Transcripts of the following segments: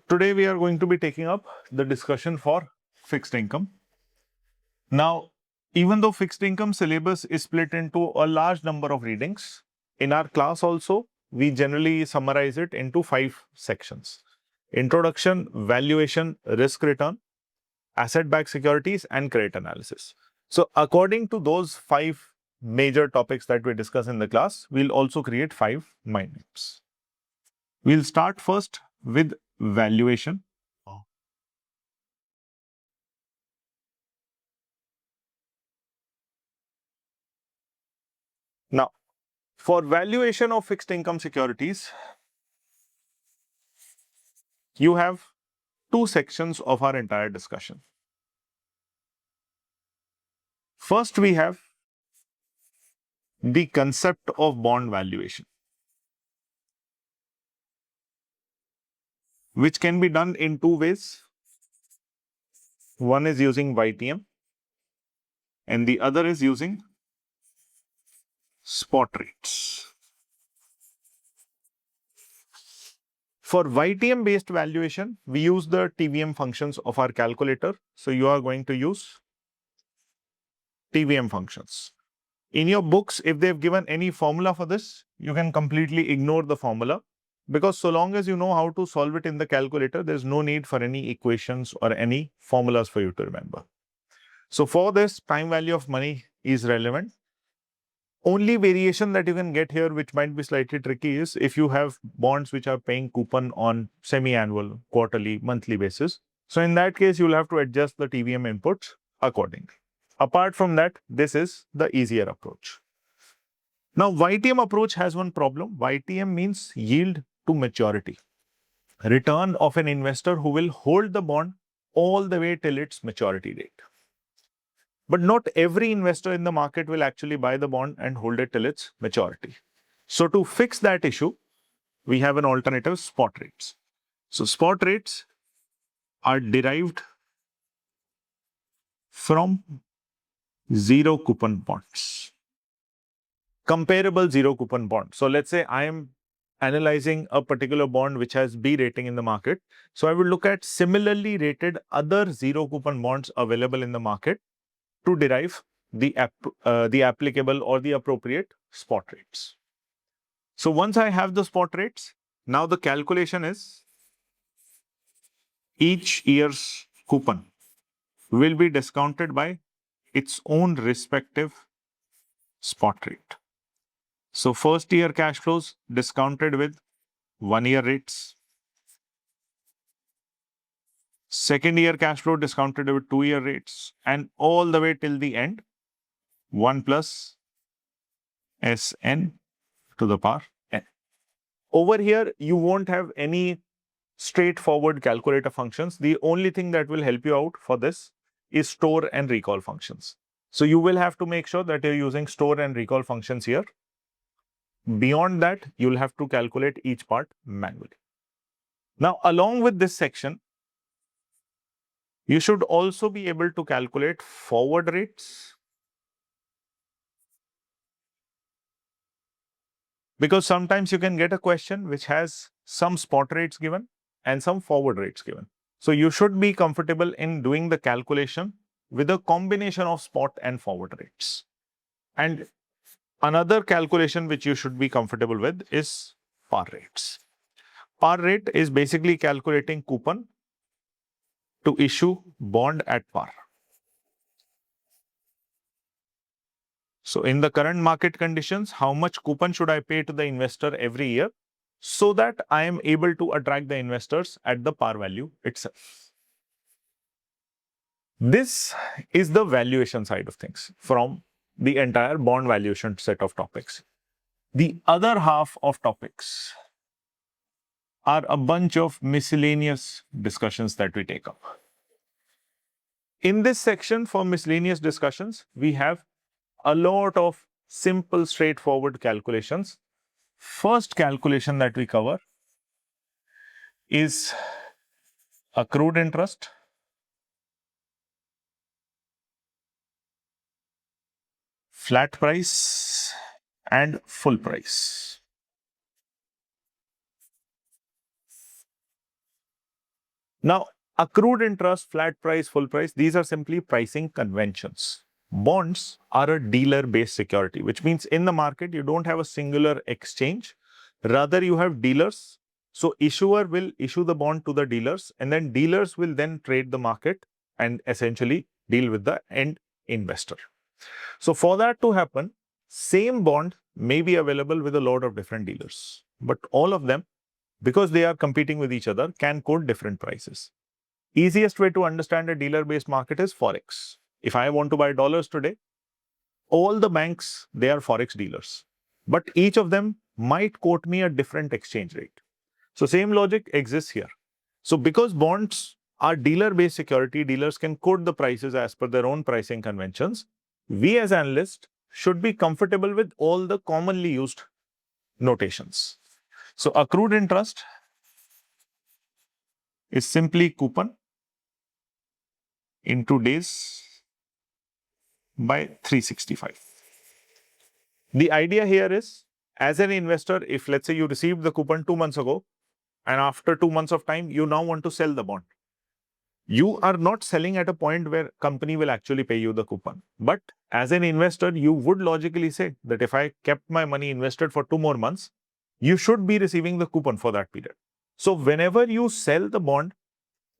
Today we are going to be taking up the discussion for fixed income. Now, even though fixed income syllabus is split into a large number of readings, in our class also, we generally summarize it into 5 sections. Introduction, valuation, risk return, asset-backed securities, and credit analysis. So, according to those 5 major topics that we discuss in the class, we'll also create 5 mind maps. We'll start first with valuation. Now, for valuation of fixed income securities, you have 2 sections of our entire discussion. First, we have the concept of bond valuation, which can be done in 2 ways. One is using YTM and the other is using spot rates. For YTM based valuation, we use the TVM functions of our calculator. So you are going to use TVM functions. In your books, if they've given any formula for this, you can completely ignore the formula, because so long as you know how to solve it in the calculator, there's no need for any equations or any formulas for you to remember. So for this, time value of money is relevant. Only variation that you can get here, which might be slightly tricky, is if you have bonds which are paying coupon on semi-annual, quarterly, monthly basis. So in that case, you'll have to adjust the TVM inputs accordingly. Apart from that, this is the easier approach. Now, YTM approach has one problem. YTM means yield to maturity. Return of an investor who will hold the bond all the way till its maturity date. But not every investor in the market will actually buy the bond and hold it till its maturity. So to fix that issue, we have an alternative: spot rates. So spot rates are derived from zero coupon bonds. Comparable zero coupon bond. So let's say I am analyzing a particular bond which has B rating in the market. So I will look at similarly rated other zero coupon bonds available in the market to derive the applicable or the appropriate spot rates. So once I have the spot rates, now the calculation is each year's coupon will be discounted by its own respective spot rate. So first year cash flows discounted with 1 year rates. Second year cash flow discounted with 2 year rates, and all the way till the end, 1 plus Sn to the power n. Over here, you won't have any straightforward calculator functions. The only thing that will help you out for this is store and recall functions. So you will have to make sure that you're using store and recall functions here. Beyond that, you'll have to calculate each part manually. Now, along with this section, you should also be able to calculate forward rates, because sometimes you can get a question which has some spot rates given and some forward rates given. So you should be comfortable in doing the calculation with a combination of spot and forward rates. And another calculation which you should be comfortable with is par rates. Par rate is basically calculating coupon to issue bond at par. So in the current market conditions, how much coupon should I pay to the investor every year so that I am able to attract the investors at the par value itself? This is the valuation side of things from the entire bond valuation set of topics. The other half of topics are a bunch of miscellaneous discussions that we take up. In this section for miscellaneous discussions, we have a lot of simple, straightforward calculations. First calculation that we cover is accrued interest, flat price, and full price. Now, accrued interest, flat price, full price, these are simply pricing conventions. Bonds are a dealer-based security, which means in the market, you don't have a singular exchange. Rather, you have dealers. So issuer will issue the bond to the dealers, and then dealers will then trade the market and essentially deal with the end investor. So for that to happen, same bond may be available with a lot of different dealers, but all of them, because they are competing with each other, can quote different prices. Easiest way to understand a dealer-based market is Forex. If I want to buy dollars today, all the banks, they are Forex dealers, but each of them might quote me a different exchange rate. So same logic exists here. So because bonds are dealer-based security, dealers can quote the prices as per their own pricing conventions. We as analysts should be comfortable with all the commonly used notations. So accrued interest is simply coupon into days by 365. The idea here is, as an investor, if let's say you received the coupon 2 months ago, and after 2 months of time, you now want to sell the bond. You are not selling at a point where company will actually pay you the coupon. But as an investor, you would logically say that if I kept my money invested for 2 more months, you should be receiving the coupon for that period. So whenever you sell the bond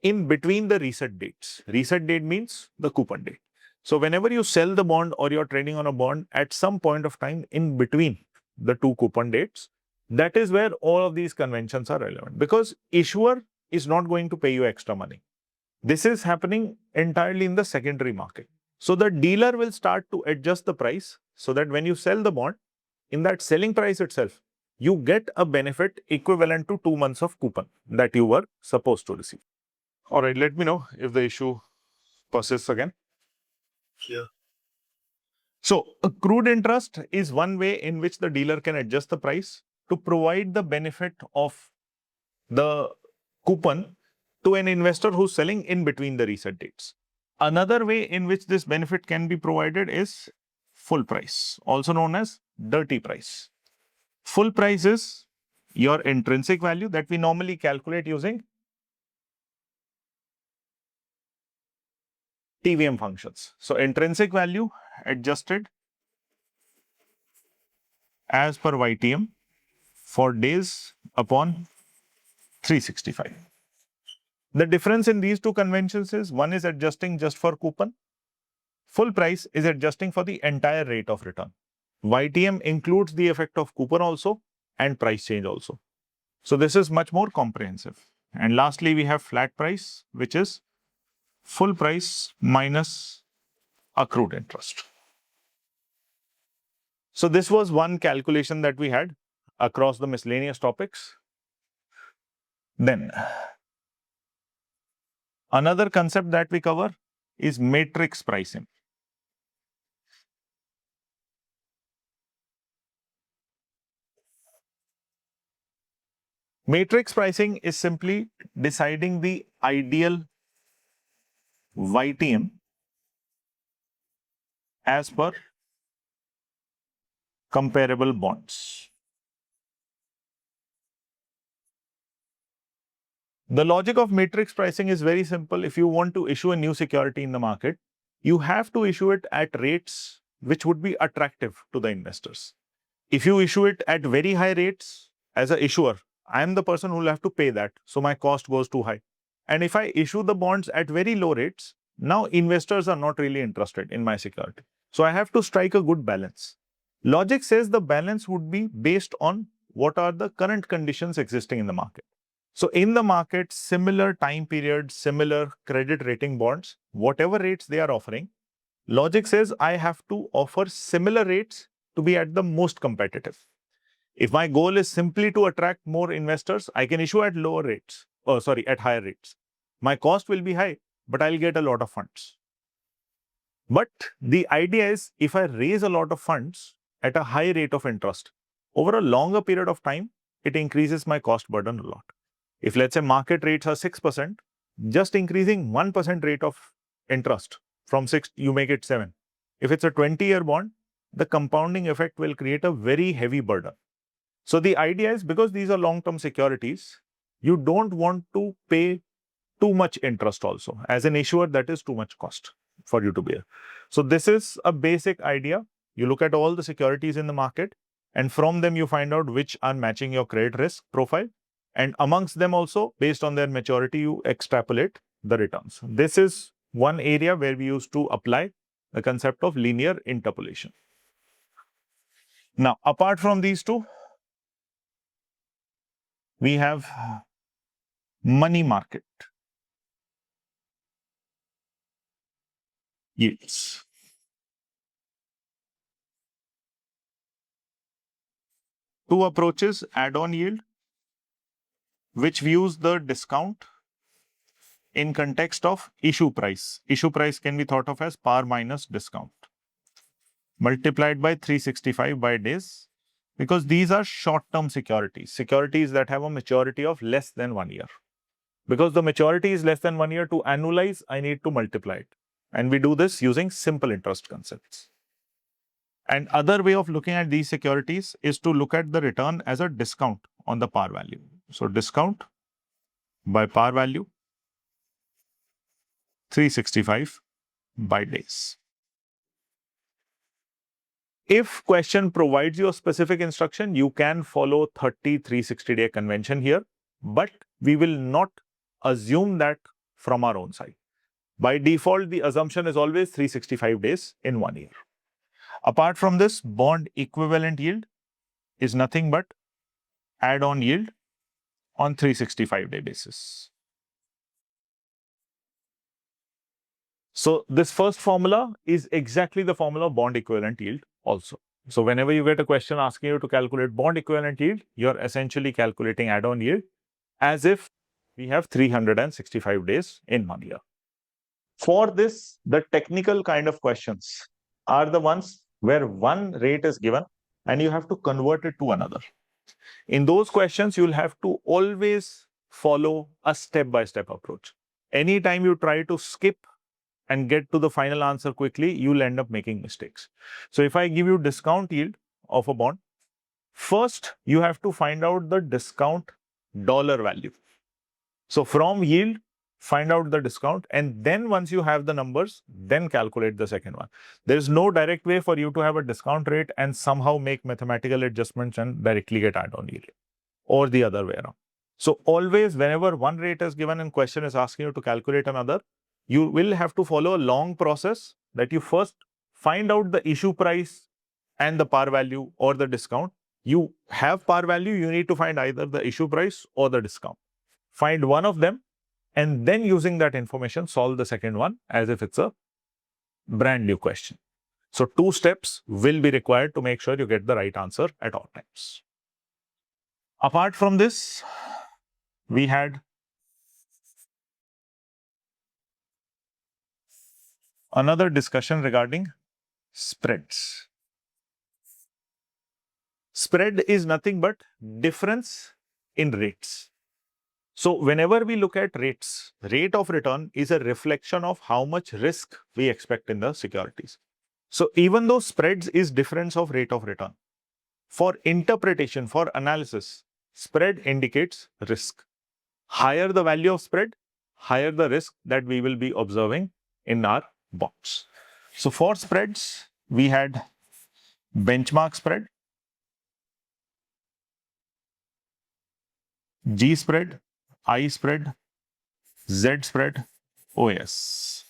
in between the reset date means the coupon date. So whenever you sell the bond or you're trading on a bond at some point of time in between the two coupon dates, that is where all of these conventions are relevant, because issuer is not going to pay you extra money. This is happening entirely in the secondary market. So the dealer will start to adjust the price so that when you sell the bond, in that selling price itself, you get a benefit equivalent to 2 months of coupon that you were supposed to receive. All right, let me know if the issue persists again. Yeah. So accrued interest is one way in which the dealer can adjust the price to provide the benefit of the coupon to an investor who's selling in between the reset dates. Another way in which this benefit can be provided is full price, also known as dirty price. Full price is your intrinsic value that we normally calculate using TVM functions. So intrinsic value adjusted as per YTM for days upon 365. The difference in these two conventions is one is adjusting just for coupon. Full price is adjusting for the entire rate of return. YTM includes the effect of coupon also and price change also. So this is much more comprehensive. And lastly, we have flat price, which is full price minus accrued interest. So this was one calculation that we had across the miscellaneous topics. Then another concept that we cover is matrix pricing. Matrix pricing is simply deciding the ideal YTM as per comparable bonds. The logic of matrix pricing is very simple. If you want to issue a new security in the market, you have to issue it at rates which would be attractive to the investors. If you issue it at very high rates as an issuer, I am the person who will have to pay that. So my cost goes too high. And if I issue the bonds at very low rates, now investors are not really interested in my security. So I have to strike a good balance. Logic says the balance would be based on what are the current conditions existing in the market. So in the market, similar time period, similar credit rating bonds, whatever rates they are offering, logic says I have to offer similar rates to be at the most competitive. If my goal is simply to attract more investors, I can issue at lower rates, at higher rates. My cost will be high, but I'll get a lot of funds. But the idea is if I raise a lot of funds at a high rate of interest, over a longer period of time, it increases my cost burden a lot. If let's say market rates are 6%, just increasing 1% rate of interest from 6, you make it 7. If it's a 20-year bond, the compounding effect will create a very heavy burden. So the idea is because these are long-term securities, you don't want to pay too much interest also. As an issuer, that is too much cost for you to bear. So this is a basic idea. You look at all the securities in the market, and from them you find out which are matching your credit risk profile. And amongst them also, based on their maturity, you extrapolate the returns. This is one area where we used to apply the concept of linear interpolation. Now, apart from these two, we have money market yields. Two approaches: add-on yield, which views the discount in context of issue price. Issue price can be thought of as par minus discount multiplied by 365 by days, because these are short-term securities, securities that have a maturity of less than 1 year. Because the maturity is less than 1 year, to annualize, I need to multiply it. And we do this using simple interest concepts. And other way of looking at these securities is to look at the return as a discount on the par value. So discount by par value, 365 by days. If question provides you a specific instruction, you can follow 30 360-day convention here, but we will not assume that from our own side. By default, the assumption is always 365 days in 1 year. Apart from this, bond equivalent yield is nothing but add-on yield on 365-day basis. So this first formula is exactly the formula of bond equivalent yield also. So whenever you get a question asking you to calculate bond equivalent yield, you're essentially calculating add-on yield as if we have 365 days in 1 year. For this, the technical kind of questions are the ones where one rate is given and you have to convert it to another. In those questions, you'll have to always follow a step-by-step approach. Anytime you try to skip and get to the final answer quickly, you'll end up making mistakes. So if I give you discount yield of a bond, first you have to find out the discount dollar value. So from yield, find out the discount, and then once you have the numbers, then calculate the second one. There is no direct way for you to have a discount rate and somehow make mathematical adjustments and directly get add-on yield, or the other way around. So always, whenever one rate is given and question is asking you to calculate another, you will have to follow a long process that you first find out the issue price and the par value or the discount. You have par value, you need to find either the issue price or the discount. Find one of them, and then using that information, solve the second one as if it's a brand new question. So 2 steps will be required to make sure you get the right answer at all times. Apart from this, we had another discussion regarding spreads. Spread is nothing but difference in rates. So whenever we look at rates, rate of return is a reflection of how much risk we expect in the securities. So even though spreads is difference of rate of return, for interpretation, for analysis, spread indicates risk. Higher the value of spread, higher the risk that we will be observing in our bonds. So for spreads, we had benchmark spread, G spread, I spread, Z spread, OS.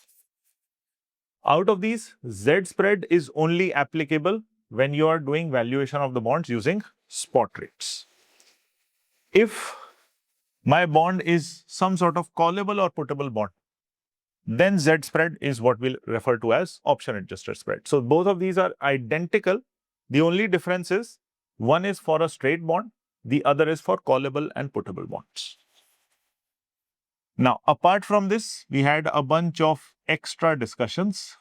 Out of these, Z spread is only applicable when you are doing valuation of the bonds using spot rates. If my bond is some sort of callable or putable bond, then Z spread is what we'll refer to as option adjusted spread. So both of these are identical. The only difference is one is for a straight bond, the other is for callable and putable bonds. Now, apart from this, we had a bunch of extra discussions.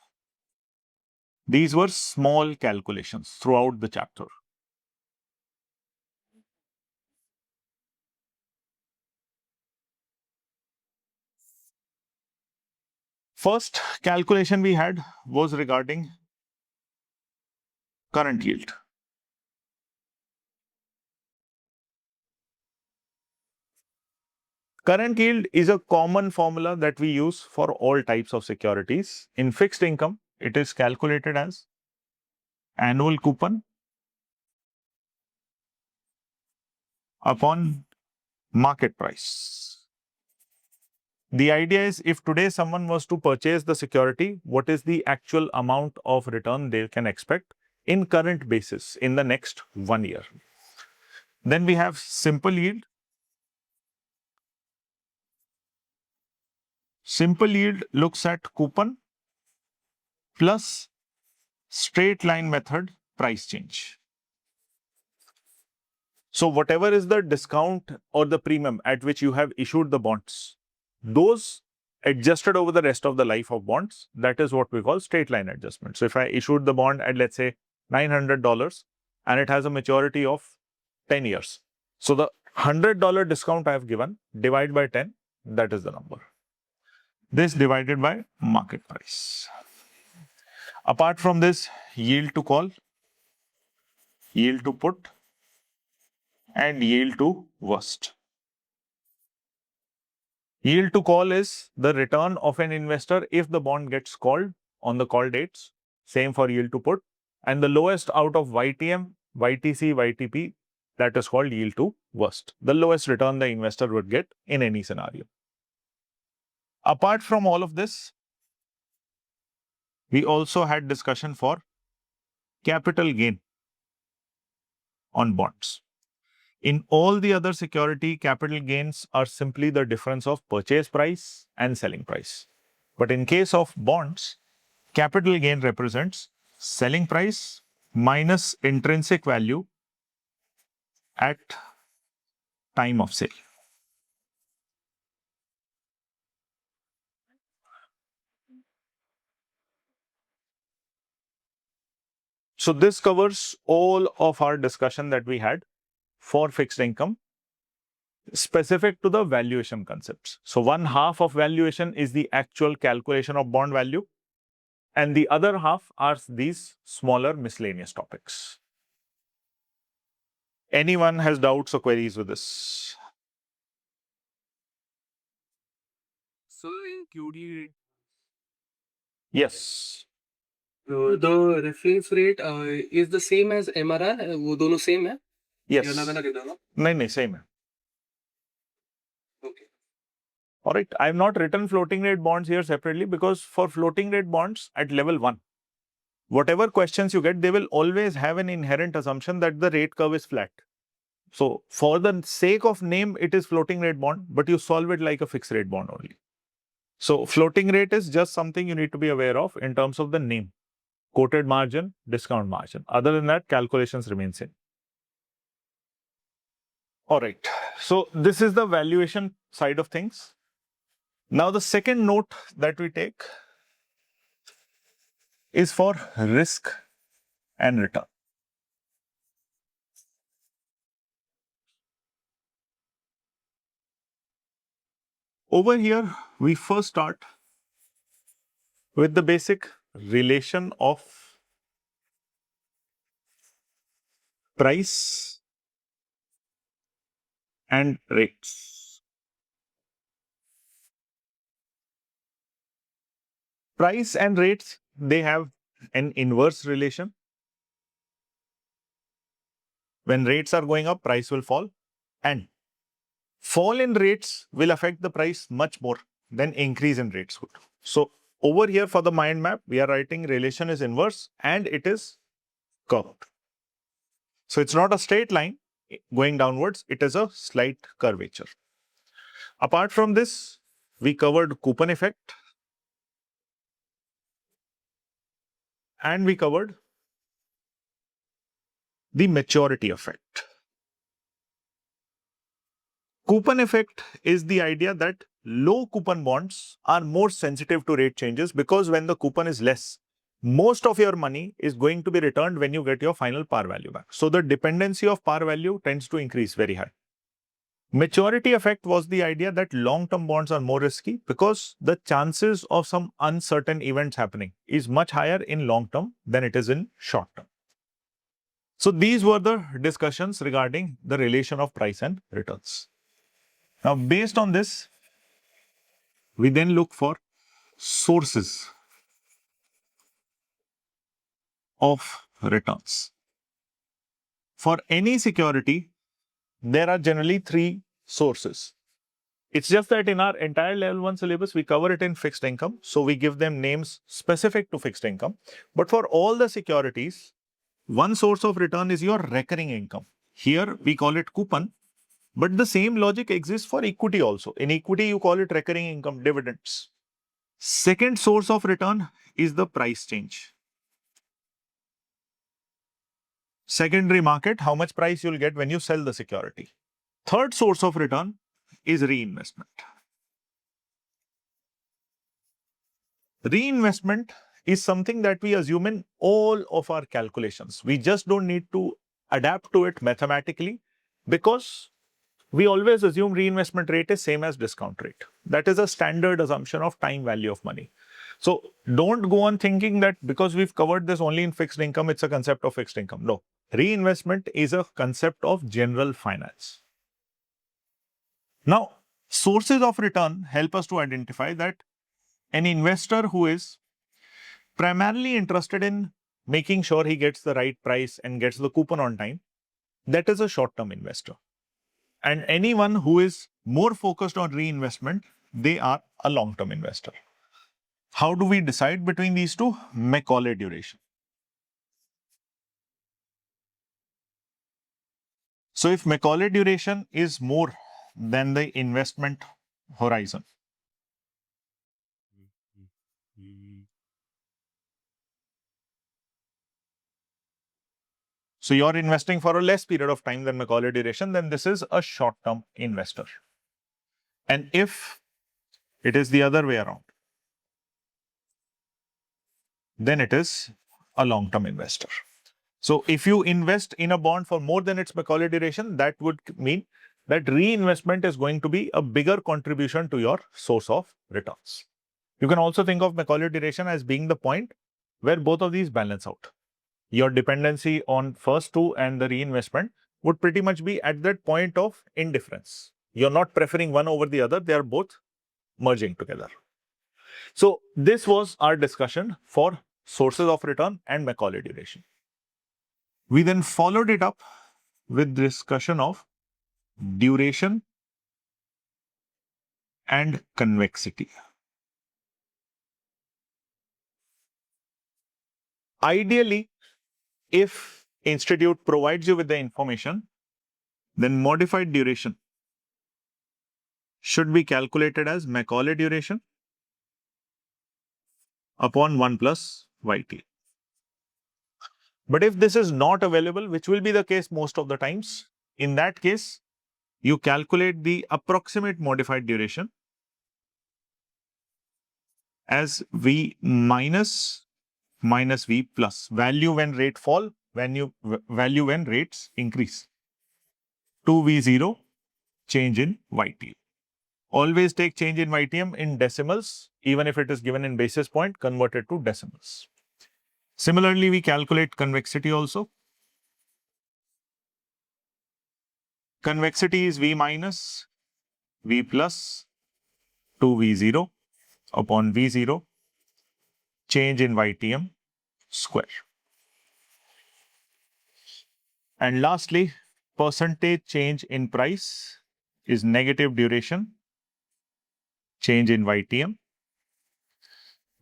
These were small calculations throughout the chapter. First calculation we had was regarding current yield. Current yield is a common formula that we use for all types of securities. In fixed income, it is calculated as annual coupon upon market price. The idea is if today someone was to purchase the security, what is the actual amount of return they can expect in current basis in the next 1 year. Then we have simple yield. Simple yield looks at coupon plus straight line method price change. So whatever is the discount or the premium at which you have issued the bonds, those adjusted over the rest of the life of bonds, that is what we call straight line adjustment. So if I issued the bond at, let's say, $900 and it has a maturity of 10 years. So the $100 discount I have given, divide by 10, that is the number. This divided by market price. Apart from this, yield to call, yield to put, and yield to worst. Yield to call is the return of an investor if the bond gets called on the call dates. Same for yield to put. And the lowest out of YTM, YTC, YTP, that is called yield to worst. The lowest return the investor would get in any scenario. Apart from all of this, we also had discussion for capital gain on bonds. In all the other security, capital gains are simply the difference of purchase price and selling price. But in case of bonds, capital gain represents selling price minus intrinsic value at time of sale. So this covers all of our discussion that we had for fixed income specific to the valuation concepts. So one half of valuation is the actual calculation of bond value, and the other half are these smaller miscellaneous topics. Anyone has doubts or queries with this? So in QD, Yes. the reference rate is the same as MRR. वो दोनों same है? Yes. या अलग-अलग है दोनों? नहीं, same है. Okay. All right. I have not written floating rate bonds here separately because for floating rate bonds at level 1, whatever questions you get, they will always have an inherent assumption that the rate curve is flat. So for the sake of name, it is floating rate bond, but you solve it like a fixed rate bond only. So floating rate is just something you need to be aware of in terms of the name, quoted margin, discount margin. Other than that, calculations remain same. All right. So this is the valuation side of things. Now the second note that we take is for risk and return. Over here, we first start with the basic relation of price and rates. Price and rates, they have an inverse relation. When rates are going up, price will fall, and fall in rates will affect the price much more than increase in rates would. So over here for the mind map, we are writing relation is inverse and it is curved. So it's not a straight line going downwards, it is a slight curvature. Apart from this, we covered coupon effect and we covered the maturity effect. Coupon effect is the idea that low coupon bonds are more sensitive to rate changes because when the coupon is less, most of your money is going to be returned when you get your final par value back. So the dependency of par value tends to increase very high. Maturity effect was the idea that long-term bonds are more risky because the chances of some uncertain events happening is much higher in long-term than it is in short-term. So these were the discussions regarding the relation of price and returns. Now, based on this, we then look for sources of returns. For any security, there are generally three sources. It's just that in our entire level 1 syllabus, we cover it in fixed income. So we give them names specific to fixed income. But for all the securities, one source of return is your recurring income. Here we call it coupon, but the same logic exists for equity also. In equity, you call it recurring income, dividends. Second source of return is the price change. Secondary market, how much price you'll get when you sell the security. Third source of return is reinvestment. Reinvestment is something that we assume in all of our calculations. We just don't need to adapt to it mathematically because we always assume reinvestment rate is same as discount rate. That is a standard assumption of time value of money. So don't go on thinking that because we've covered this only in fixed income, it's a concept of fixed income. No, reinvestment is a concept of general finance. Now, sources of return help us to identify that an investor who is primarily interested in making sure he gets the right price and gets the coupon on time, that is a short-term investor. And anyone who is more focused on reinvestment, they are a long-term investor. How do we decide between these two? Macaulay duration. So if Macaulay duration is more than the investment horizon, so you're investing for a less period of time than Macaulay duration, then this is a short-term investor. And if it is the other way around, then it is a long-term investor. So if you invest in a bond for more than its Macaulay duration, that would mean that reinvestment is going to be a bigger contribution to your source of returns. You can also think of Macaulay duration as being the point where both of these balance out. Your dependency on first two and the reinvestment would pretty much be at that point of indifference. You're not preferring one over the other, they are both merging together. So this was our discussion for sources of return and Macaulay duration. We then followed it up with discussion of duration and convexity. Ideally, if institute provides you with the information, then modified duration should be calculated as Macaulay duration upon 1 plus YT. But if this is not available, which will be the case most of the times, in that case, you calculate the approximate modified duration as V minus V plus, value when rate fall, value when rates increase, 2V0 change in YT. Always take change in YTM in decimals, even if it is given in basis point, converted to decimals. Similarly, we calculate convexity also. Convexity is V minus V plus 2V0 upon V0 change in YTM square. And lastly, percentage change in price is negative duration change in YTM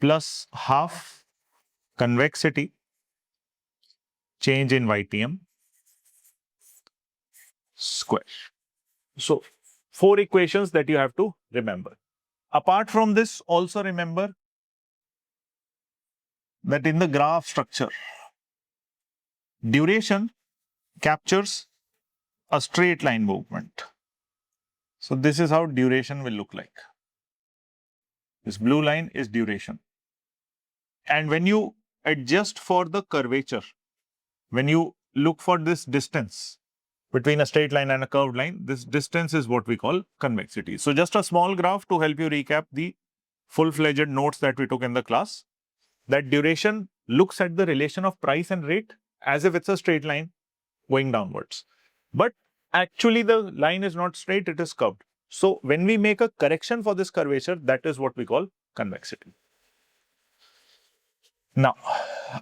plus half convexity change in YTM square. So 4 equations that you have to remember. Apart from this, also remember that in the graph structure, duration captures a straight line movement. So this is how duration will look like. This blue line is duration. And when you adjust for the curvature, when you look for this distance between a straight line and a curved line, this distance is what we call convexity. So just a small graph to help you recap the full-fledged notes that we took in the class. That duration looks at the relation of price and rate as if it's a straight line going downwards. But actually the line is not straight, it is curved. So when we make a correction for this curvature, that is what we call convexity. Now,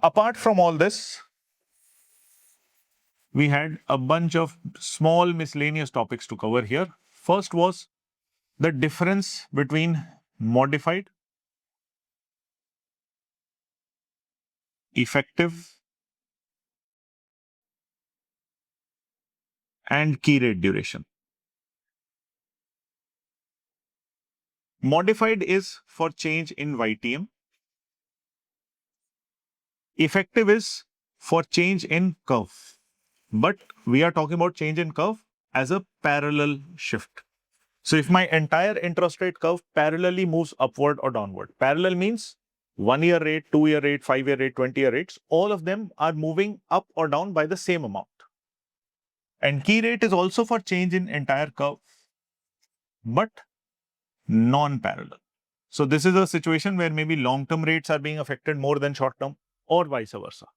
apart from all this, we had a bunch of small miscellaneous topics to cover here. First was the difference between modified, effective, and key rate duration. Modified is for change in YTM. Effective is for change in curve. But we are talking about change in curve as a parallel shift. So if my entire interest rate curve parallelly moves upward or downward, parallel means 1-year rate, 2-year rate, 5-year rate, 20-year rates, all of them are moving up or down by the same amount. And key rate is also for change in entire curve, but non-parallel. So this is a situation where maybe long-term rates are being affected more than short-term or vice versa.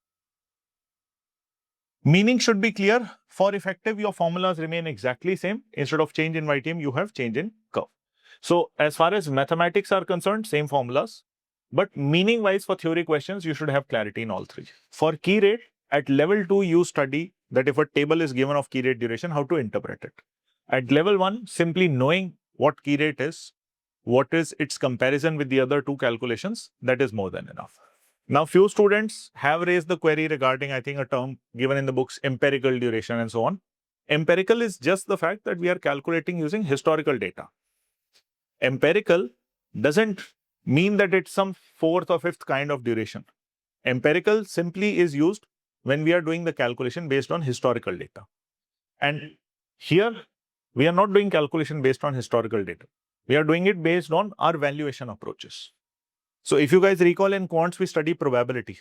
Meaning should be clear. For effective, your formulas remain exactly same. Instead of change in YTM, you have change in curve. So as far as mathematics are concerned, same formulas. But meaning-wise for theory questions, you should have clarity in all three. For key rate, at level 2, you study that if a table is given of key rate duration, how to interpret it. At level 1, simply knowing what key rate is, what is its comparison with the other two calculations, that is more than enough. Now, few students have raised the query regarding, I think, a term given in the books, empirical duration and so on. Empirical is just the fact that we are calculating using historical data. Empirical doesn't mean that it's some fourth or fifth kind of duration. Empirical simply is used when we are doing the calculation based on historical data. And here, we are not doing calculation based on historical data. We are doing it based on our valuation approaches. So if you guys recall, in quants, we study probability,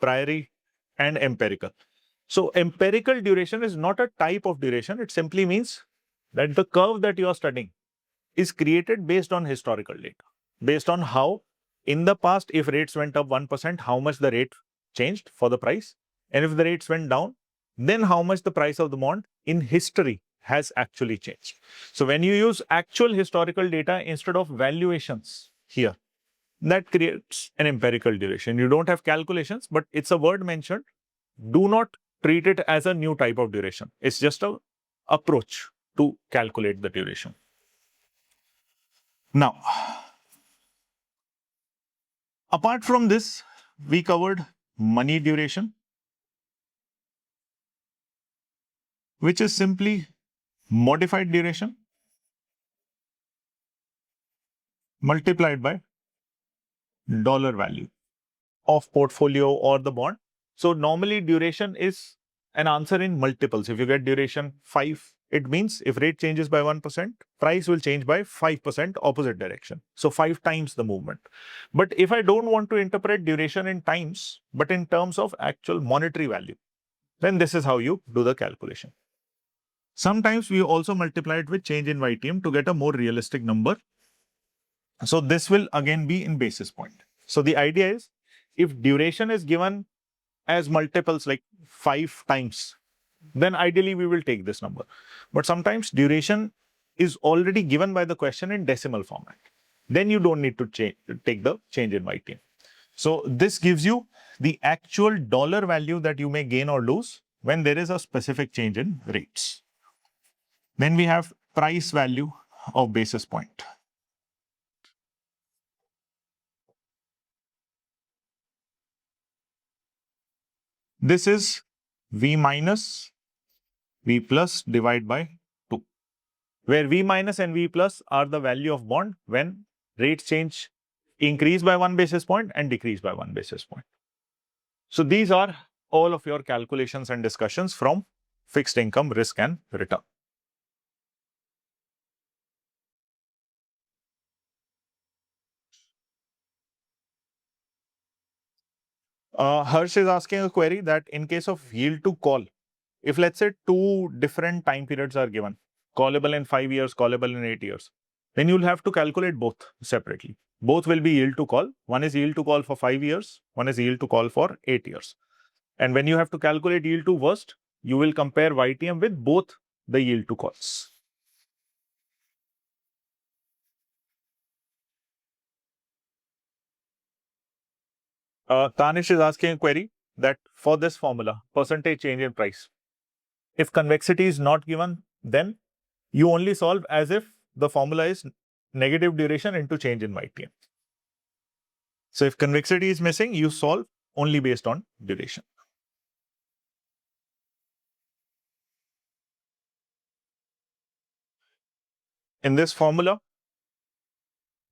priori, and empirical. So empirical duration is not a type of duration. It simply means that the curve that you are studying is created based on historical data, based on how in the past, if rates went up 1%, how much the rate changed for the price. And if the rates went down, then how much the price of the bond in history has actually changed. So when you use actual historical data instead of valuations here, that creates an empirical duration. You don't have calculations, but it's a word mentioned. Do not treat it as a new type of duration. It's just an approach to calculate the duration. Now, apart from this, we covered money duration, which is simply modified duration multiplied by dollar value of portfolio or the bond. So normally duration is an answer in multiples. If you get duration 5, it means if rate changes by 1%, price will change by 5% opposite direction. So 5 times the movement. But if I don't want to interpret duration in times, but in terms of actual monetary value, then this is how you do the calculation. Sometimes we also multiply it with change in YTM to get a more realistic number. So this will again be in basis point. So the idea is, if duration is given as multiples like 5 times, then ideally we will take this number. But sometimes duration is already given by the question in decimal format. Then you don't need to take the change in YTM. So this gives you the actual dollar value that you may gain or lose when there is a specific change in rates. Then we have price value of basis point. This is V minus V plus divided by 2, where V minus and V plus are the value of bond when rates change, increase by 1 basis point and decrease by 1 basis point. So these are all of your calculations and discussions from fixed income risk and return. Harsh is asking a query that in case of yield to call, if let's say 2 different time periods are given, callable in 5 years, callable in 8 years, then you'll have to calculate both separately. Both will be yield to call. One is yield to call for 5 years, one is yield to call for 8 years. And when you have to calculate yield to worst, you will compare YTM with both the yield to calls. Tanish is asking a query that for this formula, percentage change in price, if convexity is not given, then you only solve as if the formula is negative duration into change in YTM. So if convexity is missing, you solve only based on duration. In this formula,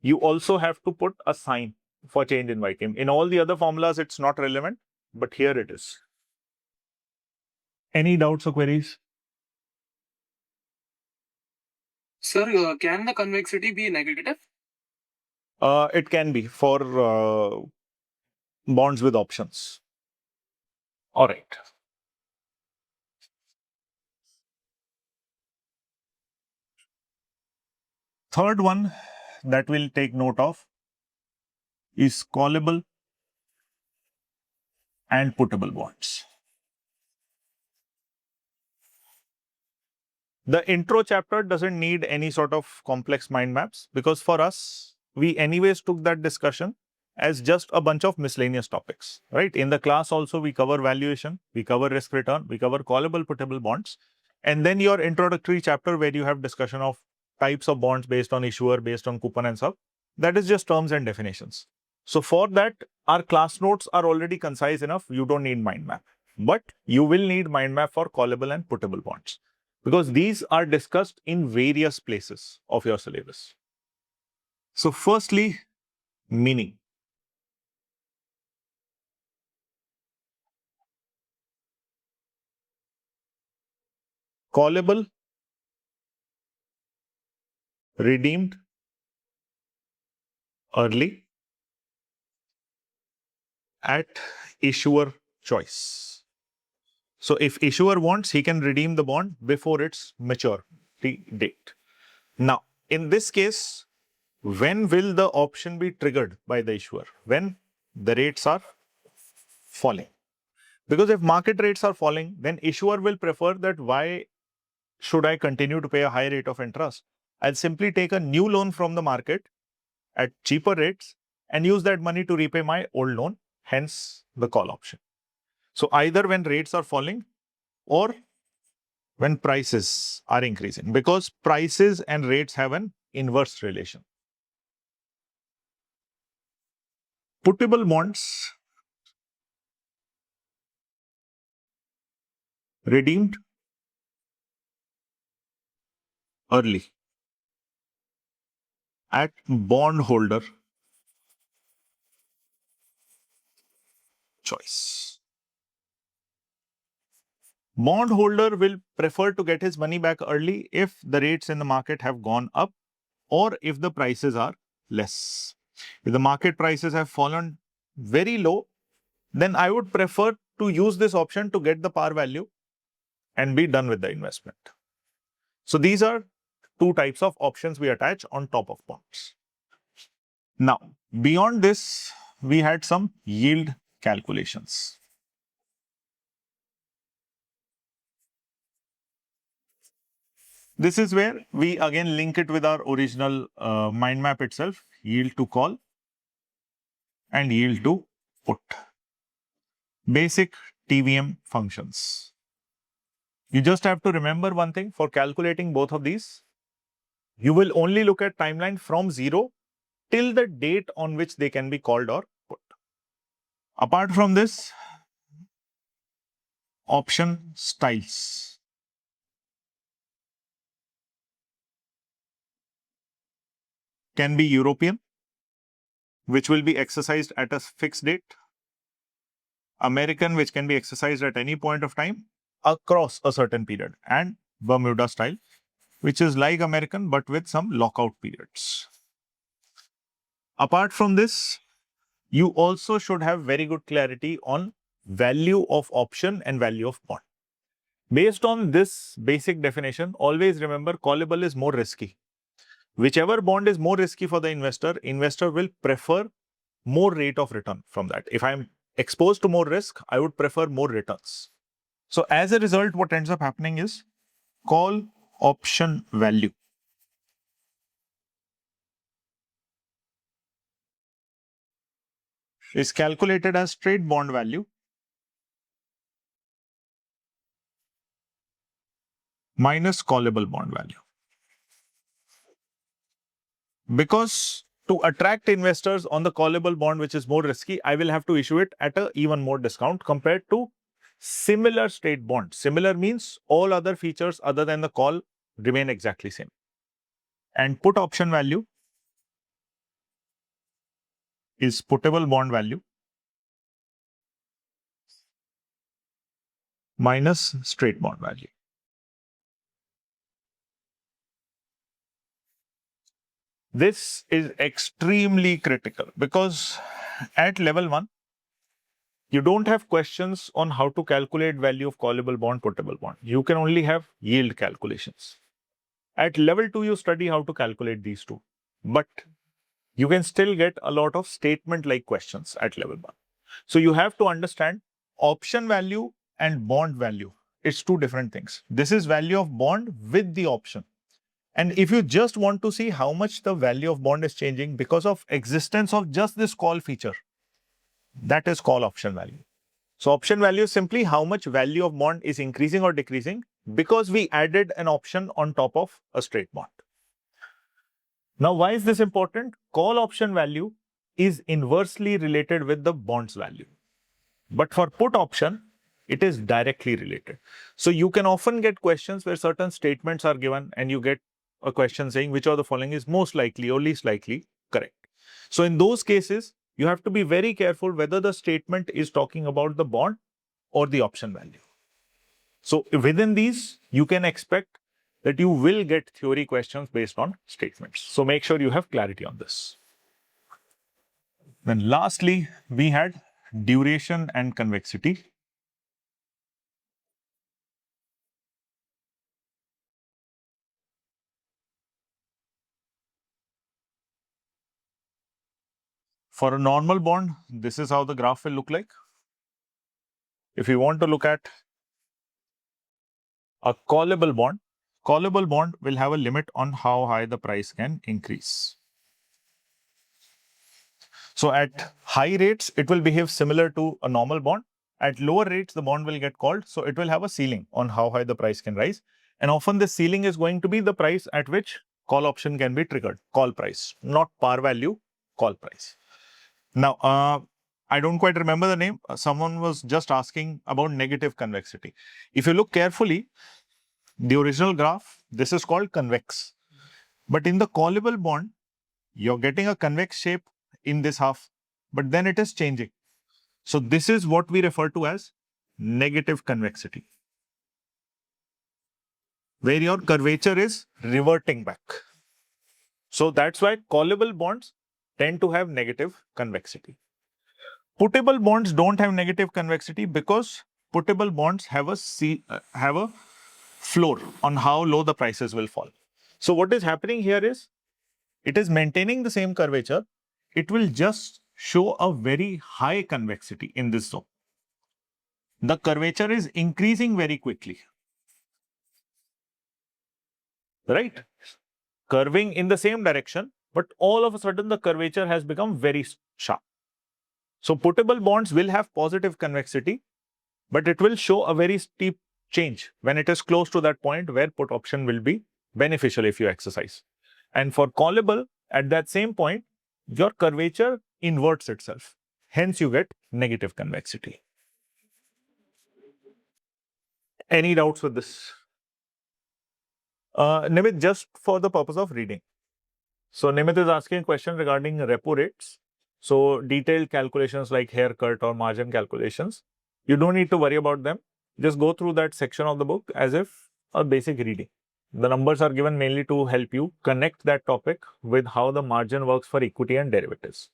you also have to put a sign for change in YTM. In all the other formulas, it's not relevant, but here it is. Any doubts or queries? Sir, can the convexity be negative? It can be for bonds with options. All right. Third one that we'll take note of is callable and putable bonds. The intro chapter doesn't need any sort of complex mind maps because for us, we anyways took that discussion as just a bunch of miscellaneous topics, right? In the class also, we cover valuation, we cover risk return, we cover callable, putable bonds. And then your introductory chapter where you have discussion of types of bonds based on issuer, based on coupon and stuff. That is just terms and definitions. So for that, our class notes are already concise enough. You don't need mind map, but you will need mind map for callable and putable bonds because these are discussed in various places of your syllabus. So firstly, meaning. Callable, redeemed early at issuer choice. So if issuer wants, he can redeem the bond before its maturity date. Now, in this case, when will the option be triggered by the issuer? When the rates are falling. Because if market rates are falling, then issuer will prefer that why should I continue to pay a high rate of interest? I'll simply take a new loan from the market at cheaper rates and use that money to repay my old loan, hence the call option. So either when rates are falling or when prices are increasing, because prices and rates have an inverse relation. Putable bonds redeemed early at bondholder choice. Bondholder will prefer to get his money back early if the rates in the market have gone up or if the prices are less. If the market prices have fallen very low, then I would prefer to use this option to get the par value and be done with the investment. So these are two types of options we attach on top of bonds. Now, beyond this, we had some yield calculations. This is where we again link it with our original mind map itself, yield to call and yield to put. Basic TVM functions. You just have to remember one thing for calculating both of these. You will only look at timeline from 0 till the date on which they can be called or put. Apart from this, option styles. Can be European, which will be exercised at a fixed date. American, which can be exercised at any point of time across a certain period. And Bermuda style, which is like American but with some lockout periods. Apart from this, you also should have very good clarity on value of option and value of bond. Based on this basic definition, always remember callable is more risky. Whichever bond is more risky for the investor will prefer more rate of return from that. If I'm exposed to more risk, I would prefer more returns. So as a result, what ends up happening is call option value is calculated as straight bond value minus callable bond value. Because to attract investors on the callable bond, which is more risky, I will have to issue it at an even more discount compared to similar straight bond. Similar means all other features other than the call remain exactly same. And put option value is putable bond value minus straight bond value. This is extremely critical because at level 1, you don't have questions on how to calculate value of callable bond, putable bond. You can only have yield calculations. At level 2, you study how to calculate these two. But you can still get a lot of statement-like questions at level 1. So you have to understand option value and bond value. It's two different things. This is value of bond with the option. And if you just want to see how much the value of bond is changing because of existence of just this call feature, that is call option value. So option value is simply how much value of bond is increasing or decreasing because we added an option on top of a straight bond. Now, why is this important? Call option value is inversely related with the bond's value. But for put option, it is directly related. So you can often get questions where certain statements are given and you get a question saying which of the following is most likely or least likely correct. So in those cases, you have to be very careful whether the statement is talking about the bond or the option value. So within these, you can expect that you will get theory questions based on statements. So make sure you have clarity on this. Then lastly, we had duration and convexity. For a normal bond, this is how the graph will look like. If you want to look at a callable bond will have a limit on how high the price can increase. So at high rates, it will behave similar to a normal bond. At lower rates, the bond will get called. So it will have a ceiling on how high the price can rise. And often the ceiling is going to be the price at which call option can be triggered, call price, not par value, call price. Now, I don't quite remember the name. Someone was just asking about negative convexity. If you look carefully, the original graph, this is called convex. But in the callable bond, you're getting a convex shape in this half, but then it is changing. So this is what we refer to as negative convexity, where your curvature is reverting back. So that's why callable bonds tend to have negative convexity. Putable bonds don't have negative convexity because putable bonds have a floor on how low the prices will fall. So what is happening here is it is maintaining the same curvature. It will just show a very high convexity in this zone. The curvature is increasing very quickly, right? Curving in the same direction, but all of a sudden the curvature has become very sharp. So putable bonds will have positive convexity, but it will show a very steep change when it is close to that point where put option will be beneficial if you exercise. And for callable, at that same point, your curvature inverts itself. Hence, you get negative convexity. Any doubts with this? Nimit, just for the purpose of reading. So Nimit is asking a question regarding repo rates. So detailed calculations like haircut or margin calculations, you don't need to worry about them. Just go through that section of the book as if a basic reading. The numbers are given mainly to help you connect that topic with how the margin works for equity and derivatives.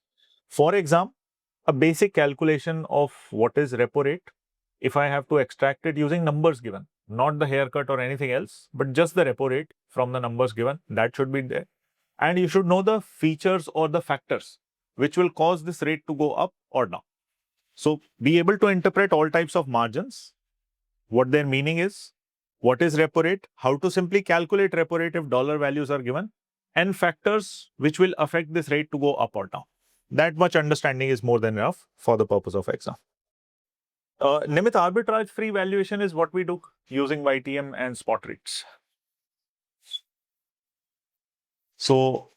For example, a basic calculation of what is repo rate, if I have to extract it using numbers given, not the haircut or anything else, but just the repo rate from the numbers given, that should be there. And you should know the features or the factors which will cause this rate to go up or down. So be able to interpret all types of margins, what their meaning is, what is repo rate, how to simply calculate repo rate if dollar values are given, and factors which will affect this rate to go up or down. That much understanding is more than enough for the purpose of exam. Nimit, arbitrage free valuation is what we do using YTM and spot rates. So,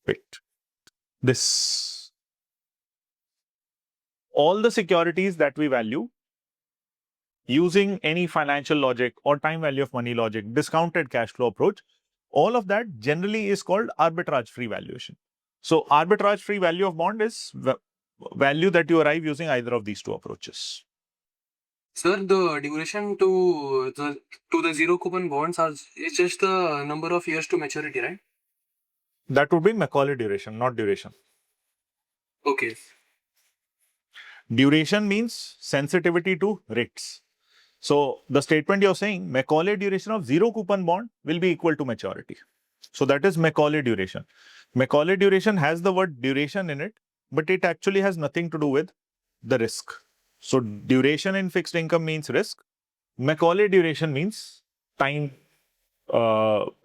wait, this, all the securities that we value using any financial logic or time value of money logic, discounted cash flow approach, all of that generally is called arbitrage free valuation. So, arbitrage free value of bond is value that you arrive using either of these two approaches. Sir, the duration to the zero coupon bonds is just the number of years to maturity, right? That would be Macaulay duration, not duration. Okay. Duration means sensitivity to rates. So the statement you're saying, Macaulay duration of zero coupon bond will be equal to maturity. So that is Macaulay duration. Macaulay duration has the word duration in it, but it actually has nothing to do with the risk. So duration in fixed income means risk. Macaulay duration means time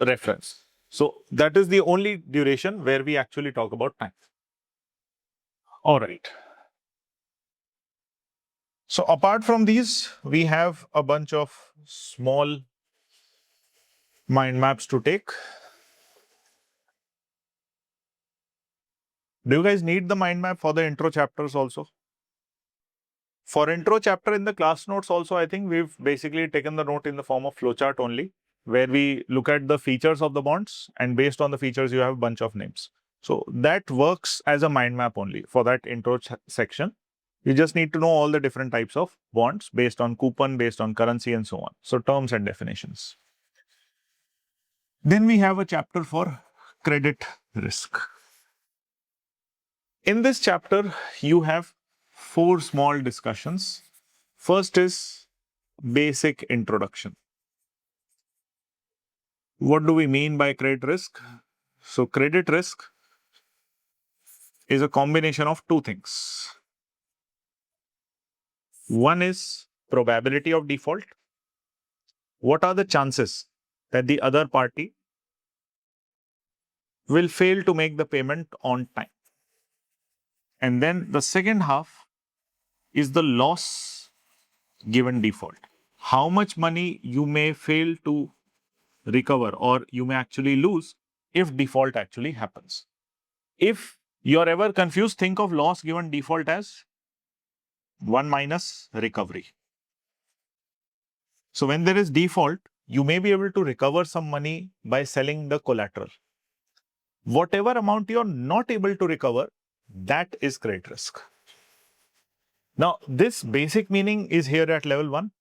reference. So that is the only duration where we actually talk about time. All right. So apart from these, we have a bunch of small mind maps to take. Do you guys need the mind map for the intro chapters also? For intro chapter in the class notes also, I think we've basically taken the note in the form of flowchart only, where we look at the features of the bonds and based on the features, you have a bunch of names. So that works as a mind map only for that intro section. You just need to know all the different types of bonds based on coupon, based on currency and so on. So terms and definitions. Then we have a chapter for credit risk. In this chapter, you have 4 small discussions. First is basic introduction. What do we mean by credit risk? So credit risk is a combination of 2 things. One is probability of default. What are the chances that the other party will fail to make the payment on time? And then the second half is the loss given default. How much money you may fail to recover or you may actually lose if default actually happens. If you're ever confused, think of loss given default as 1 minus recovery. So when there is default, you may be able to recover some money by selling the collateral. Whatever amount you're not able to recover, that is credit risk. Now, this basic meaning is here at level 1.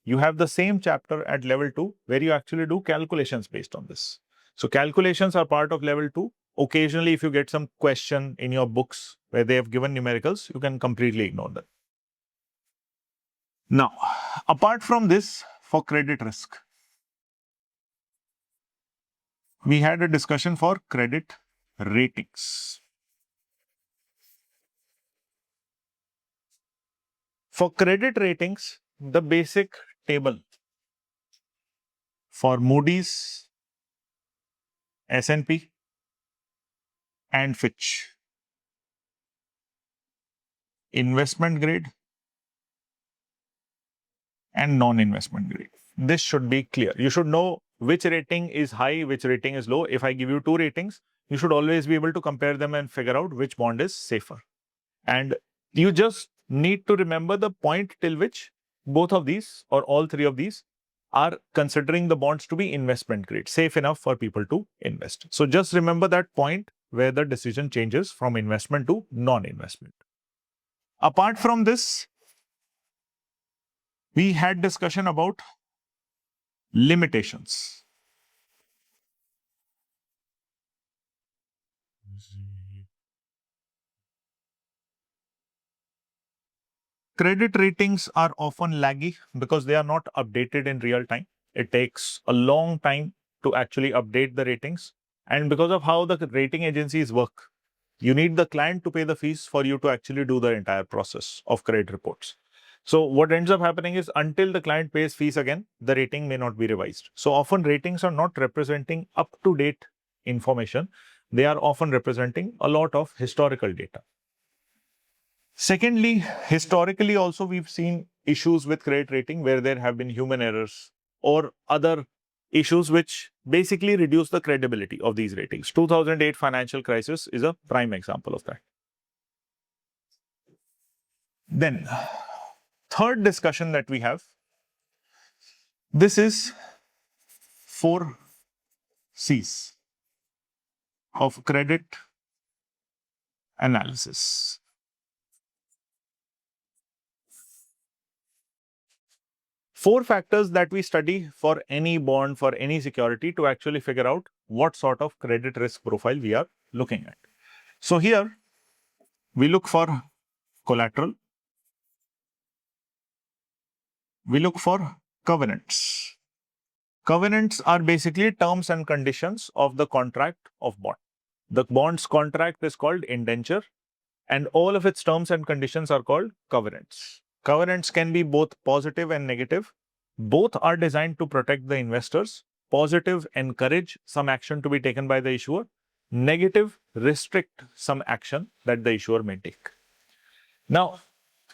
You have the same chapter at level 2 where you actually do calculations based on this. So calculations are part of level 2. Occasionally, if you get some question in your books where they have given numericals, you can completely ignore them. Now, apart from this, for credit risk, we had a discussion for credit ratings. For credit ratings, the basic table for Moody's, S&P, and Fitch. Investment grade and non-investment grade. This should be clear. You should know which rating is high, which rating is low. If I give you 2 ratings, you should always be able to compare them and figure out which bond is safer. And you just need to remember the point till which both of these or all 3 of these are considering the bonds to be investment grade, safe enough for people to invest. So just remember that point where the decision changes from investment to non-investment. Apart from this, we had discussion about limitations. Credit ratings are often laggy because they are not updated in real time. It takes a long time to actually update the ratings. And because of how the rating agencies work, you need the client to pay the fees for you to actually do the entire process of credit reports. So what ends up happening is until the client pays fees again, the rating may not be revised. So often ratings are not representing up-to-date information, they are often representing a lot of historical data. Secondly, historically also we've seen issues with credit rating where there have been human errors or other issues which basically reduce the credibility of these ratings. 2008 financial crisis is a prime example of that. Then, third discussion that we have, this is 4 C's of credit analysis. Four factors that we study for any bond, for any security to actually figure out what sort of credit risk profile we are looking at. So here we look for collateral, we look for covenants. Covenants are basically terms and conditions of the contract of bond. The bond's contract is called indenture and all of its terms and conditions are called covenants. Covenants can be both positive and negative. Both are designed to protect the investors. Positive encourage some action to be taken by the issuer. Negative restrict some action that the issuer may take. Now,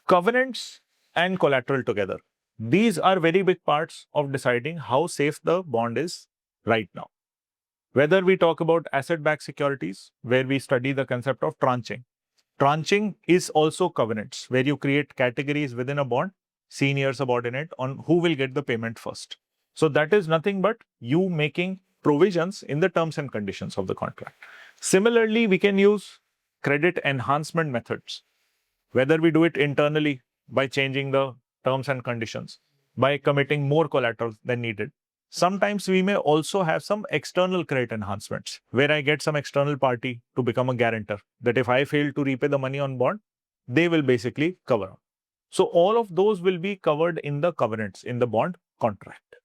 covenants and collateral together. These are very big parts of deciding how safe the bond is right now. Whether we talk about asset-backed securities, where we study the concept of tranching. Tranching is also covenants, where you create categories within a bond, senior, subordinate, on who will get the payment first. So that is nothing but you making provisions in the terms and conditions of the contract. Similarly, we can use credit enhancement methods, whether we do it internally by changing the terms and conditions, by committing more collateral than needed. Sometimes we may also have some external credit enhancements where I get some external party to become a guarantor that if I fail to repay the money on bond, they will basically cover up. So all of those will be covered in the covenants in the bond contract.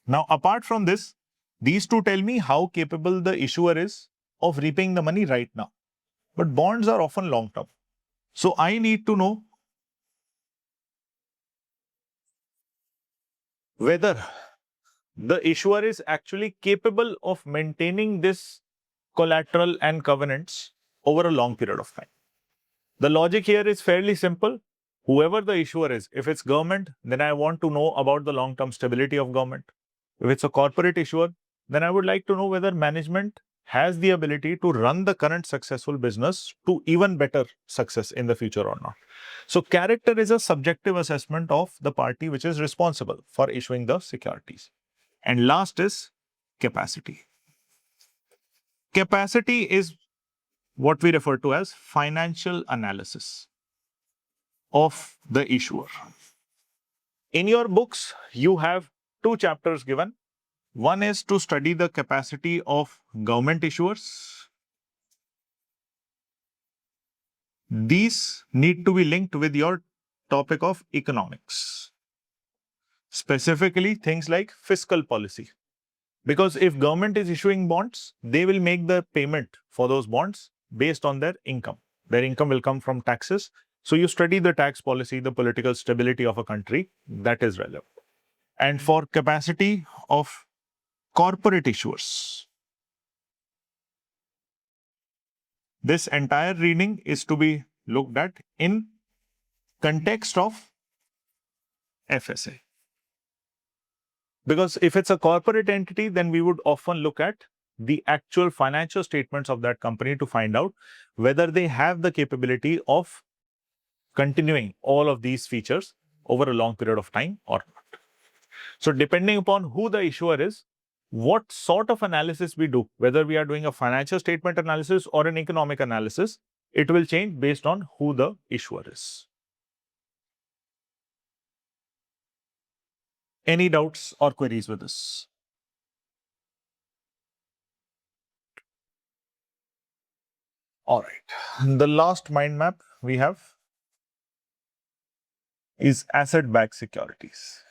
Now, apart from this, these two tell me how capable the issuer is of repaying the money right now. But bonds are often long term. So I need to know whether the issuer is actually capable of maintaining this collateral and covenants over a long period of time. The logic here is fairly simple. Whoever the issuer is, if it's government, then I want to know about the long-term stability of government. If it's a corporate issuer, then I would like to know whether management has the ability to run the current successful business to even better success in the future or not. So character is a subjective assessment of the party which is responsible for issuing the securities. And last is capacity. Capacity is what we refer to as financial analysis of the issuer. In your books, you have 2 chapters given. One is to study the capacity of government issuers. These need to be linked with your topic of economics, specifically things like fiscal policy. Because if government is issuing bonds, they will make the payment for those bonds based on their income. Their income will come from taxes. So you study the tax policy, the political stability of a country, that is relevant. And for capacity of corporate issuers, this entire reading is to be looked at in context of FSA. Because if it's a corporate entity, then we would often look at the actual financial statements of that company to find out whether they have the capability of continuing all of these features over a long period of time or not. So depending upon who the issuer is, what sort of analysis we do, whether we are doing a financial statement analysis or an economic analysis, it will change based on who the issuer is. Any doubts or queries with this? All right. The last mind map we have is asset-backed securities.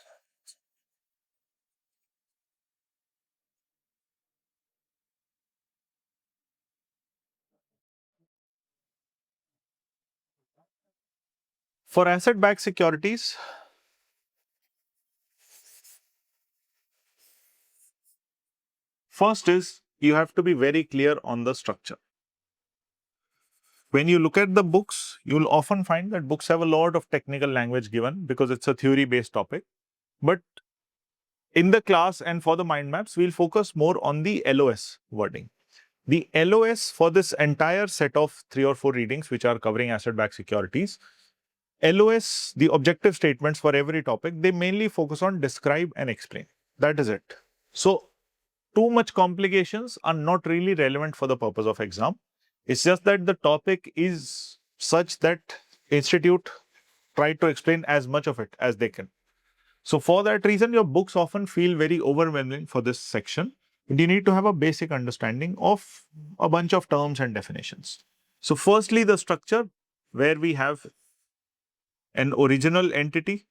For asset-backed securities, first is you have to be very clear on the structure. When you look at the books, you'll often find that books have a lot of technical language given because it's a theory-based topic. But in the class and for the mind maps, we'll focus more on the LOS wording. The LOS for this entire set of 3 or 4 readings, which are covering asset-backed securities, LOS, the objective statements for every topic, they mainly focus on describe and explain. That is it. So, too much complications are not really relevant for the purpose of exam. It's just that the topic is such that institute try to explain as much of it as they can. So for that reason, your books often feel very overwhelming for this section. And you need to have a basic understanding of a bunch of terms and definitions. So firstly, the structure where we have an original entity,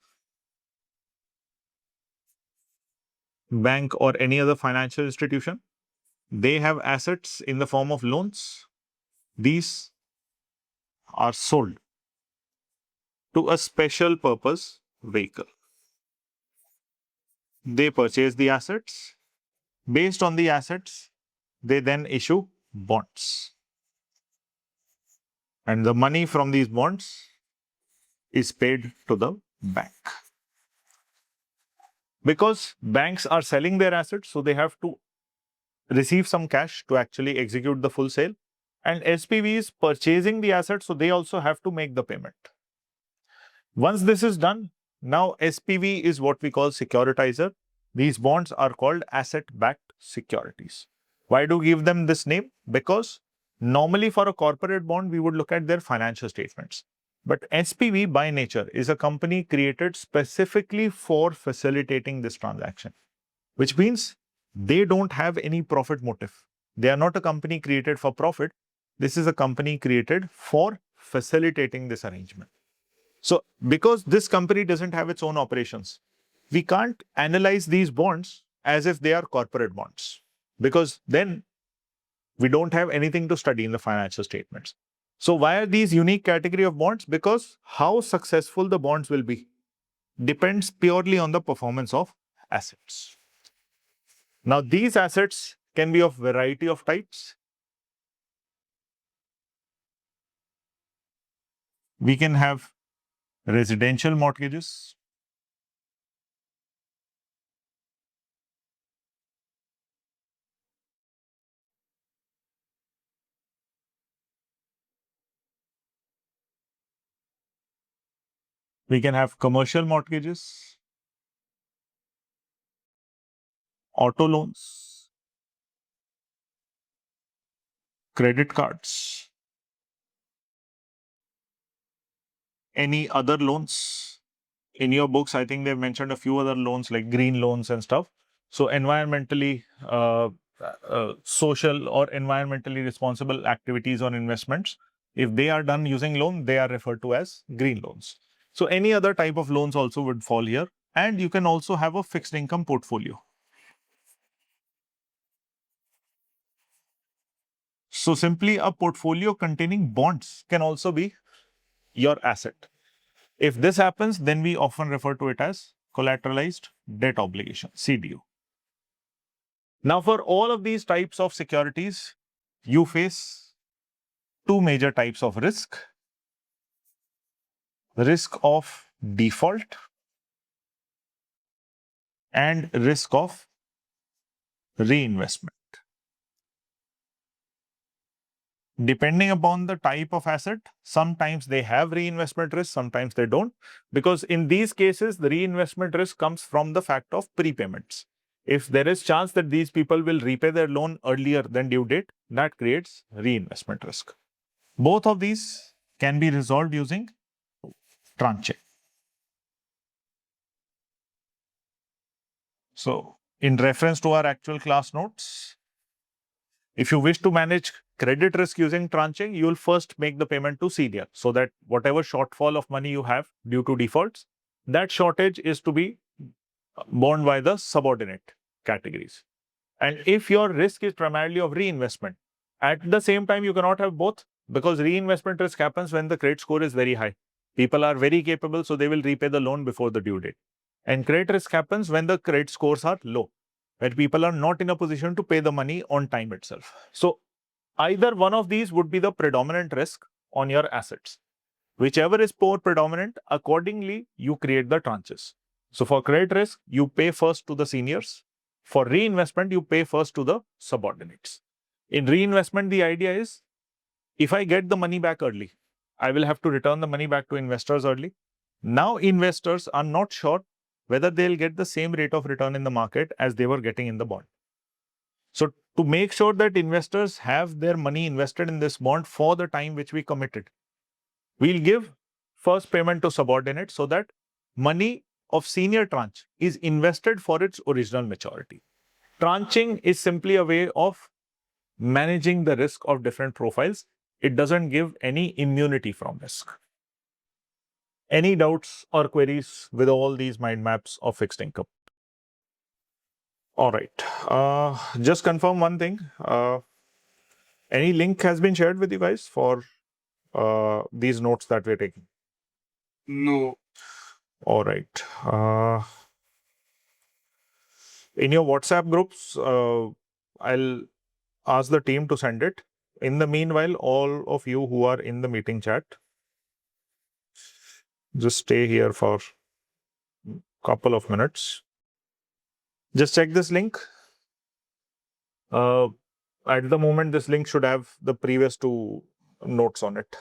bank or any other financial institution. They have assets in the form of loans. These are sold to a special purpose vehicle. They purchase the assets. Based on the assets, they then issue bonds. And the money from these bonds is paid to the bank. Because banks are selling their assets, so they have to receive some cash to actually execute the full sale. And SPV is purchasing the assets, so they also have to make the payment. Once this is done, now SPV is what we call securitizer. These bonds are called asset-backed securities. Why do we give them this name? Because normally for a corporate bond, we would look at their financial statements. But SPV by nature is a company created specifically for facilitating this transaction, which means they don't have any profit motive. They are not a company created for profit. This is a company created for facilitating this arrangement. So because this company doesn't have its own operations, we can't analyze these bonds as if they are corporate bonds, because then we don't have anything to study in the financial statements. So why are these unique category of bonds? Because how successful the bonds will be depends purely on the performance of assets. Now, these assets can be of variety of types. We can have residential mortgages. We can have commercial mortgages, auto loans, credit cards, any other loans. In your books, I think they've mentioned a few other loans like green loans and stuff. So environmentally, social or environmentally responsible activities or investments, if they are done using loan, they are referred to as green loans. So any other type of loans also would fall here. And you can also have a fixed income portfolio. So simply a portfolio containing bonds can also be your asset. If this happens, then we often refer to it as collateralized debt obligation, CDO. Now, for all of these types of securities, you face two major types of risk. Risk of default and risk of reinvestment. Depending upon the type of asset, sometimes they have reinvestment risk, sometimes they don't. Because in these cases, the reinvestment risk comes from the fact of prepayments. If there is chance that these people will repay their loan earlier than due date, that creates reinvestment risk. Both of these can be resolved using tranche. So, in reference to our actual class notes, if you wish to manage credit risk using tranching, you will first make the payment to senior so that whatever shortfall of money you have due to defaults, that shortage is to be borne by the subordinate categories. And if your risk is primarily of reinvestment, at the same time, you cannot have both, because reinvestment risk happens when the credit score is very high. People are very capable, so they will repay the loan before the due date. And credit risk happens when the credit scores are low. where people are not in a position to pay the money on time itself. So either one of these would be the predominant risk on your assets. Whichever is more predominant, accordingly, you create the tranches. So for credit risk, you pay first to the seniors. For reinvestment, you pay first to the subordinates. In reinvestment, the idea is, if I get the money back early, I will have to return the money back to investors early. Now investors are not sure whether they'll get the same rate of return in the market as they were getting in the bond. So to make sure that investors have their money invested in this bond for the time which we committed, we'll give first payment to subordinates so that money of senior tranche is invested for its original maturity. Tranching is simply a way of managing the risk of different profiles. It doesn't give any immunity from risk. Any doubts or queries with all these mind maps of fixed income? All right. Just confirm one thing. Any link has been shared with you guys for these notes that we're taking? No. All right. In your WhatsApp groups, I'll ask the team to send it. In the meanwhile, all of you who are in the meeting chat, just stay here for a couple of minutes. Just check this link. At the moment, this link should have the previous two notes on it.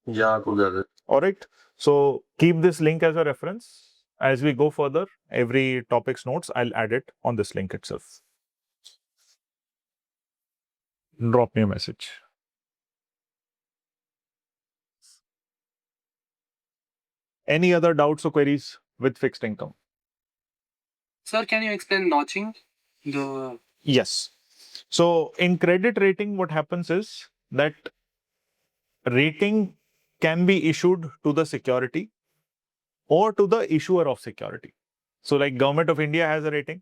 Yeah, cool, got it. All right. So keep this link as a reference. As we go further, every topic's notes, I'll add it on this link itself. Drop me a message. Any other doubts or queries with fixed income? Sir, can you explain notching? Yes. So in credit rating, what happens is that rating can be issued to the security or to the issuer of security. So like Government of India has a rating,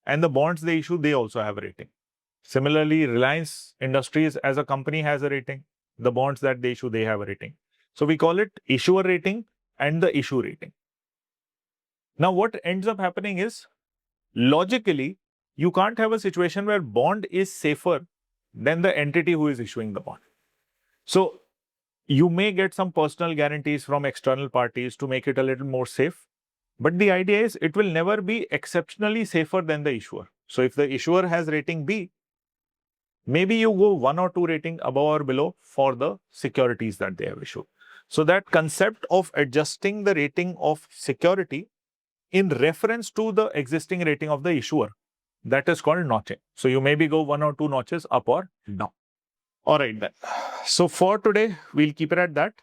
and the bonds they issue, they also have a rating. Similarly, Reliance Industries as a company has a rating. The bonds that they issue, they have a rating. So we call it issuer rating and the issue rating. Now what ends up happening is, logically, you can't have a situation where bond is safer than the entity who is issuing the bond. So you may get some personal guarantees from external parties to make it a little more safe. But the idea is it will never be exceptionally safer than the issuer. So if the issuer has rating B, maybe you go 1 or 2 rating above or below for the securities that they have issued. So that concept of adjusting the rating of security in reference to the existing rating of the issuer, that is called notching. So you maybe go 1 or 2 notches up or down. All right then. So for today, we'll keep it at that.